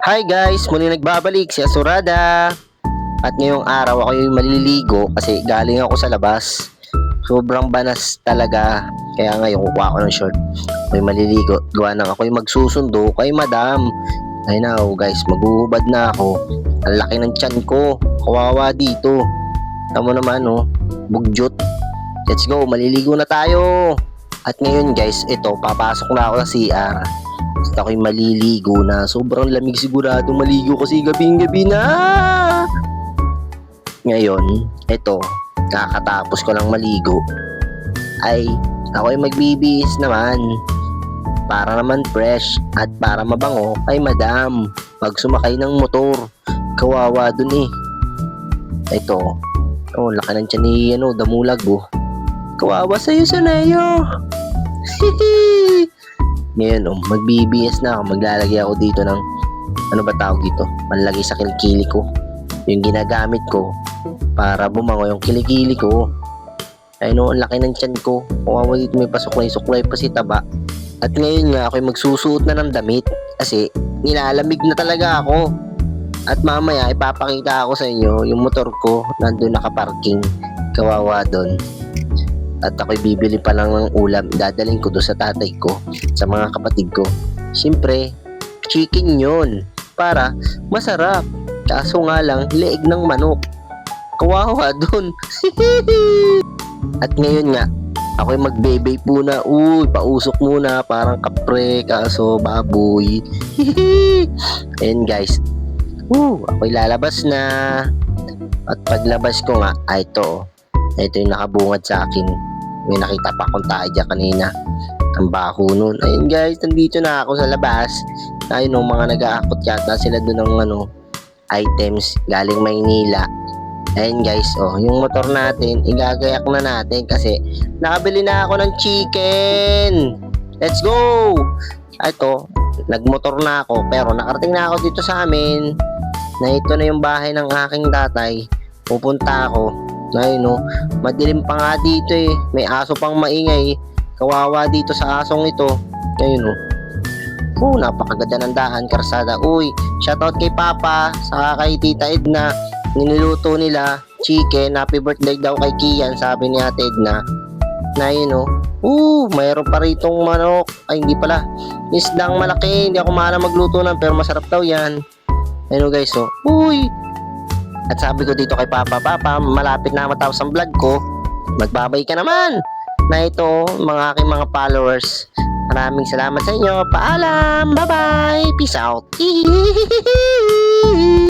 Hi guys, muli nagbabalik si Asurada. At ngayong araw ako yung maliligo kasi galing ako sa labas. Sobrang banas talaga. Kaya ngayon kukuha ako ng short. Ako yung maliligo. Gawa nang ako yung magsusundo kay madam. Ay na guys, maghuhubad na ako. Ang laki ng tiyan ko. Kawawa dito. Tamo naman bugyot. Let's go, maliligo na tayo. At ngayon guys, ito, papasok na ako sa CR. At ako'y maliligo na. Sobrang lamig sigurado maligo kasi gabing-gabi na. Ngayon, ito, kakatapos ko lang maligo. Ay, ako'y magbibihis naman. Para naman fresh at para mabango kay madam. Pag sumakay ng motor, kawawa dun eh. Ito, laki ng tiyan ni damulag Kawawa sa'yo, Sanayo. Hihi. Ngayon, magbibihis na ako. Maglalagay ako dito ng, ano ba tawag dito? Manlagay sa kilikili ko. Yung ginagamit ko para bumango yung kilikili ko. Ay ang laki ng tiyan ko. Kawawa dito may pasuklay-suklay pa si taba. At ngayon nga, ako'y magsusuot na ng damit. Kasi, nilalamig na talaga ako. At mamaya, ipapakita ako sa inyo yung motor ko nandun nakaparking. Kawawa doon. At ako'y bibili pa lang ng ulam, dadaling ko doon sa tatay ko, sa mga kapatid ko. Siyempre, chicken yun, para masarap. Kaso nga lang, leeg ng manok. Kawawa doon. At ngayon nga, ako'y magbe-vape muna. Pausok muna, parang kapre, kaso baboy. Ayan guys, ako'y lalabas na. At paglabas ko nga, ito yung nakabungad sa akin. May nakita pa akong tayo kanina. Ang baho nun. Ayun guys, nandito na ako sa labas. Ayun mga nag-aakot yata sila doon ng items galing Maynila. Ayun guys, yung motor natin, igagayak na natin kasi nakabili na ako ng chicken. Let's go! Ito, nagmotor na ako pero nakarating na ako dito sa amin. Na ito na yung bahay ng aking tatay. Pupunta ako. Ayun madilim pa nga dito eh. May aso pang maingay. Kawawa dito sa asong ito. Ayun napakaganda ng daan, karsada. Shoutout kay Papa, saka kay Tita Edna. Niniluto nila chicken. Happy birthday daw kay Kian, sabi ni Ate Edna. Na yun mayroon pa ritong manok. Ay hindi pala, isdang malaki. Hindi ako maalam magluto ng pero masarap daw yan. Ayun guys At sabi ko dito kay Papa, malapit na matapos ang vlog ko. Magbabay ka naman. Na ito, mga aking mga followers. Maraming salamat sa inyo. Paalam. Bye-bye. Peace out.